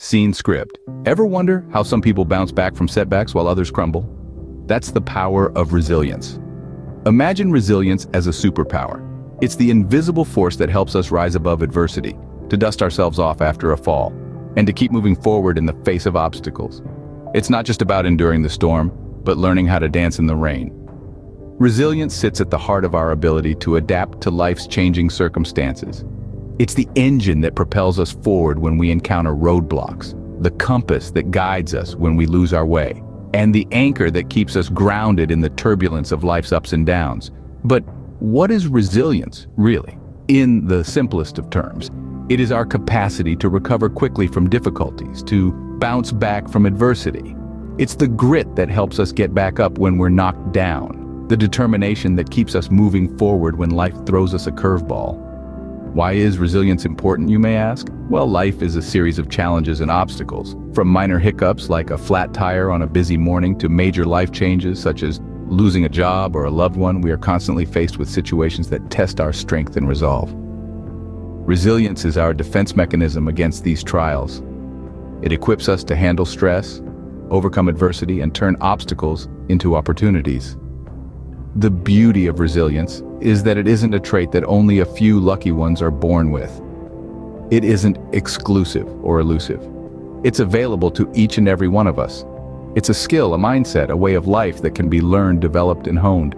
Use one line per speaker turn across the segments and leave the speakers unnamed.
Scene script. Ever wonder how some people bounce back from setbacks while others crumble? That's the power of resilience. Imagine resilience as a superpower. It's the invisible force that helps us rise above adversity, to dust ourselves off after a fall, and to keep moving forward in the face of obstacles. It's not just about enduring the storm, but learning how to dance in the rain. Resilience sits at the heart of our ability to adapt to life's changing circumstances. It's the engine that propels us forward when we encounter roadblocks, the compass that guides us when we lose our way, and the anchor that keeps us grounded in the turbulence of life's ups and downs. But what is resilience, really? In the simplest of terms, it is our capacity to recover quickly from difficulties, to bounce back from adversity. It's the grit that helps us get back up when we're knocked down, the determination that keeps us moving forward when life throws us a curveball. Why is resilience important, you may ask? Well, life is a series of challenges and obstacles. From minor hiccups like a flat tire on a busy morning to major life changes such as losing a job or a loved one, we are constantly faced with situations that test our strength and resolve. Resilience is our defense mechanism against these trials. It equips us to handle stress, overcome adversity, and turn obstacles into opportunities. The beauty of resilience is that it isn't a trait that only a few lucky ones are born with. It isn't exclusive or elusive. It's available to each and every one of us. It's a skill, a mindset, a way of life that can be learned, developed, and honed.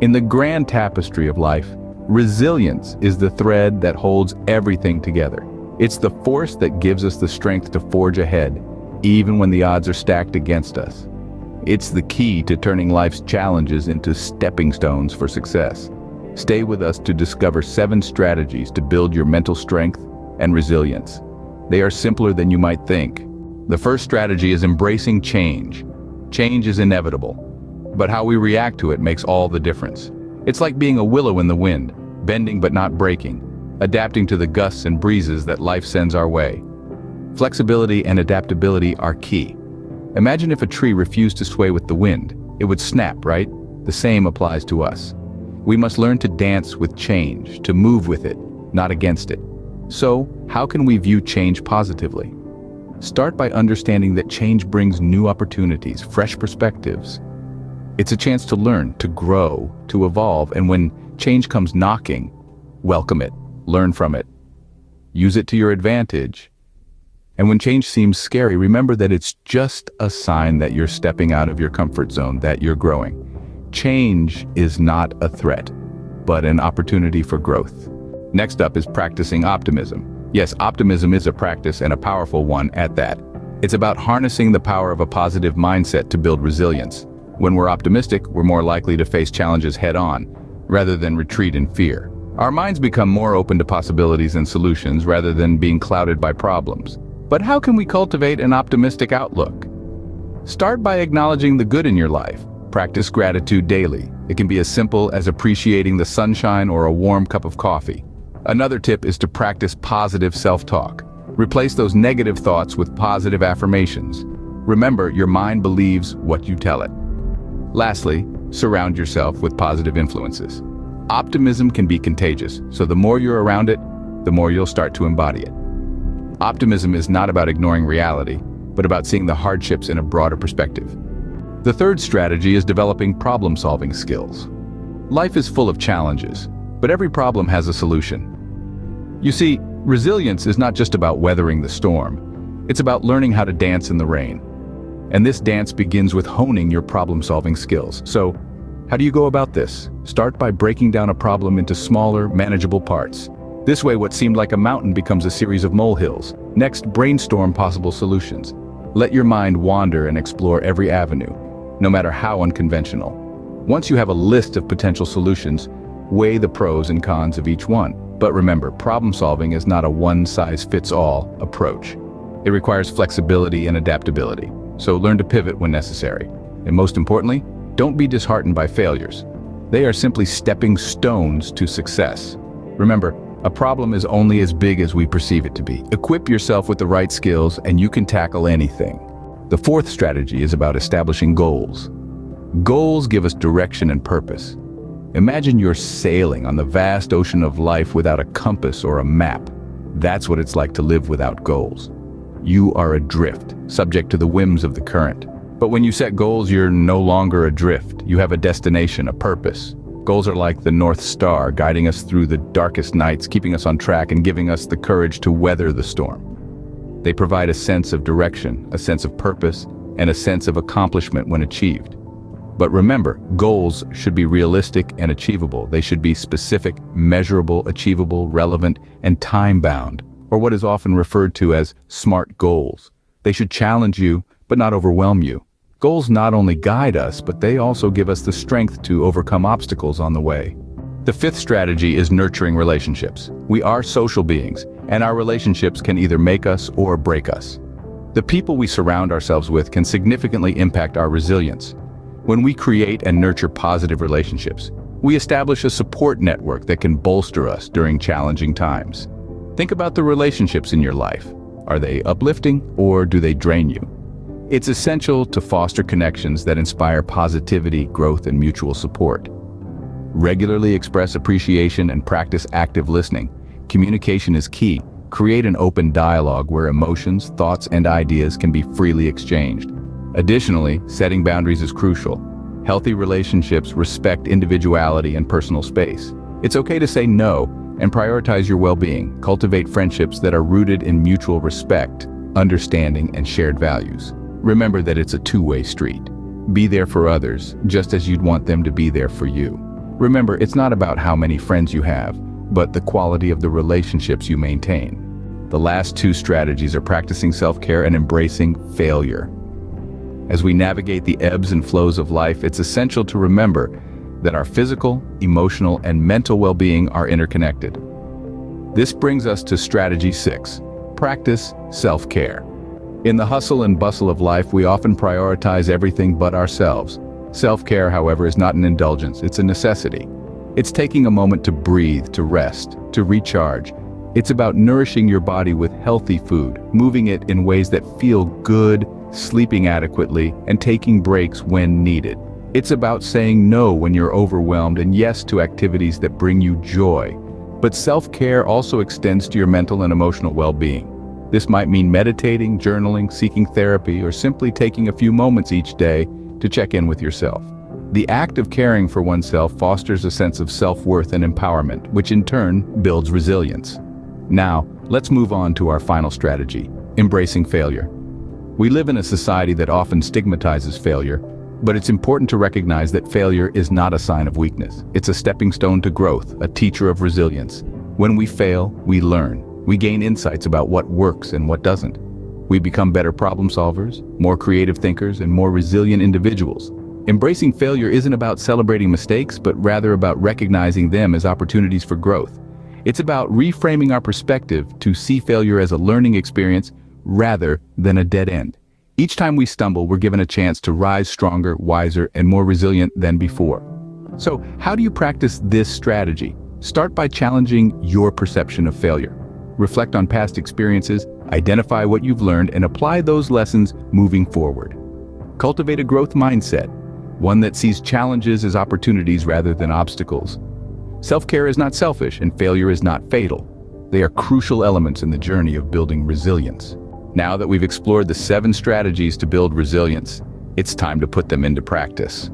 In the grand tapestry of life, resilience is the thread that holds everything together. It's the force that gives us the strength to forge ahead, even when the odds are stacked against us. It's the key to turning life's challenges into stepping stones for success. Stay with us to discover 7 strategies to build your mental strength and resilience. They are simpler than you might think. The first strategy is embracing change. Change is inevitable, but how we react to it makes all the difference. It's like being a willow in the wind, bending but not breaking, adapting to the gusts and breezes that life sends our way. Flexibility and adaptability are key. Imagine if a tree refused to sway with the wind. It would snap, right? The same applies to us. We must learn to dance with change, to move with it, not against it. So, how can we view change positively? Start by understanding that change brings new opportunities, fresh perspectives. It's a chance to learn, to grow, to evolve, and when change comes knocking, welcome it, learn from it, use it to your advantage. And when change seems scary, remember that it's just a sign that you're stepping out of your comfort zone, that you're growing. Change is not a threat, but an opportunity for growth. Next up is practicing optimism. Yes, optimism is a practice and a powerful one at that. It's about harnessing the power of a positive mindset to build resilience. When we're optimistic, we're more likely to face challenges head-on, rather than retreat in fear. Our minds become more open to possibilities and solutions rather than being clouded by problems. But how can we cultivate an optimistic outlook? Start by acknowledging the good in your life. Practice gratitude daily. It can be as simple as appreciating the sunshine or a warm cup of coffee. Another tip is to practice positive self-talk. Replace those negative thoughts with positive affirmations. Remember, your mind believes what you tell it. Lastly, surround yourself with positive influences. Optimism can be contagious, so the more you're around it, the more you'll start to embody it. Optimism is not about ignoring reality, but about seeing the hardships in a broader perspective. The third strategy is developing problem-solving skills. Life is full of challenges, but every problem has a solution. You see, resilience is not just about weathering the storm. It's about learning how to dance in the rain. And this dance begins with honing your problem-solving skills. So, how do you go about this? Start by breaking down a problem into smaller, manageable parts. This way, what seemed like a mountain becomes a series of molehills. Next, brainstorm possible solutions. Let your mind wander and explore every avenue, no matter how unconventional. Once you have a list of potential solutions, weigh the pros and cons of each one. But remember, problem solving is not a one-size-fits-all approach. It requires flexibility and adaptability, so learn to pivot when necessary. And most importantly, don't be disheartened by failures. They are simply stepping stones to success. Remember, a problem is only as big as we perceive it to be. Equip yourself with the right skills and you can tackle anything. The fourth strategy is about establishing goals. Goals give us direction and purpose. Imagine you're sailing on the vast ocean of life without a compass or a map. That's what it's like to live without goals. you are adrift, subject to the whims of the current. But when you set goals, you're no longer adrift. You have a destination, a purpose. Goals are like the North Star, guiding us through the darkest nights, keeping us on track and giving us the courage to weather the storm. They provide a sense of direction, a sense of purpose, and a sense of accomplishment when achieved. But remember, goals should be realistic and achievable. They should be specific, measurable, achievable, relevant, and time-bound, or what is often referred to as SMART goals. They should challenge you, but not overwhelm you. Goals not only guide us, but they also give us the strength to overcome obstacles on the way. The fifth strategy is nurturing relationships. We are social beings, and our relationships can either make us or break us. The people we surround ourselves with can significantly impact our resilience. When we create and nurture positive relationships, we establish a support network that can bolster us during challenging times. Think about the relationships in your life. Are they uplifting or do they drain you? It's essential to foster connections that inspire positivity, growth, and mutual support. Regularly express appreciation and practice active listening. Communication is key. Create an open dialogue where emotions, thoughts, and ideas can be freely exchanged. Additionally, setting boundaries is crucial. Healthy relationships respect individuality and personal space. It's okay to say no and prioritize your well-being. Cultivate friendships that are rooted in mutual respect, understanding, and shared values. Remember that it's a two-way street. Be there for others, just as you'd want them to be there for you. Remember, it's not about how many friends you have, but the quality of the relationships you maintain. The last two strategies are practicing self-care and embracing failure. As we navigate the ebbs and flows of life, it's essential to remember that our physical, emotional, and mental well-being are interconnected. This brings us to strategy 6, practice self-care. In the hustle and bustle of life, we often prioritize everything but ourselves. Self-care, however, is not an indulgence, it's a necessity. It's taking a moment to breathe, to rest, to recharge. It's about nourishing your body with healthy food, moving it in ways that feel good, sleeping adequately, and taking breaks when needed. It's about saying no when you're overwhelmed and yes to activities that bring you joy. But self-care also extends to your mental and emotional well-being. This might mean meditating, journaling, seeking therapy, or simply taking a few moments each day to check in with yourself. The act of caring for oneself fosters a sense of self-worth and empowerment, which in turn builds resilience. Now, let's move on to our final strategy, embracing failure. We live in a society that often stigmatizes failure, but it's important to recognize that failure is not a sign of weakness. It's a stepping stone to growth, a teacher of resilience. When we fail, we learn. We gain insights about what works and what doesn't. We become better problem solvers, more creative thinkers, and more resilient individuals. Embracing failure isn't about celebrating mistakes, but rather about recognizing them as opportunities for growth. It's about reframing our perspective to see failure as a learning experience rather than a dead end. Each time we stumble, we're given a chance to rise stronger, wiser, and more resilient than before. So, how do you practice this strategy? Start by challenging your perception of failure. Reflect on past experiences, identify what you've learned, and apply those lessons moving forward. Cultivate a growth mindset, one that sees challenges as opportunities rather than obstacles. Self-care is not selfish, and failure is not fatal. They are crucial elements in the journey of building resilience. Now that we've explored the 7 strategies to build resilience, it's time to put them into practice.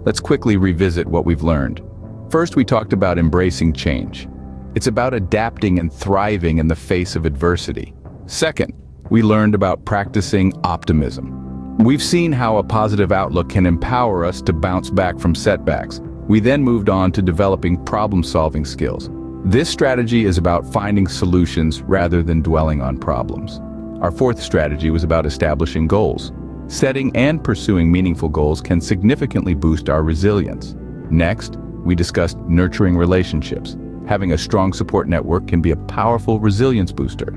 Let's quickly revisit what we've learned. First, we talked about embracing change. It's about adapting and thriving in the face of adversity. Second, we learned about practicing optimism. We've seen how a positive outlook can empower us to bounce back from setbacks. We then moved on to developing problem-solving skills. This strategy is about finding solutions rather than dwelling on problems. Our fourth strategy was about establishing goals. Setting and pursuing meaningful goals can significantly boost our resilience. Next, we discussed nurturing relationships. Having a strong support network can be a powerful resilience booster.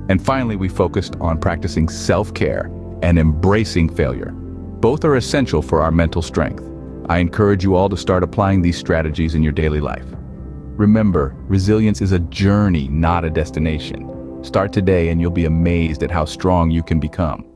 And finally, we focused on practicing self-care and embracing failure. Both are essential for our mental strength. I encourage you all to start applying these strategies in your daily life. Remember, resilience is a journey, not a destination. Start today and you'll be amazed at how strong you can become.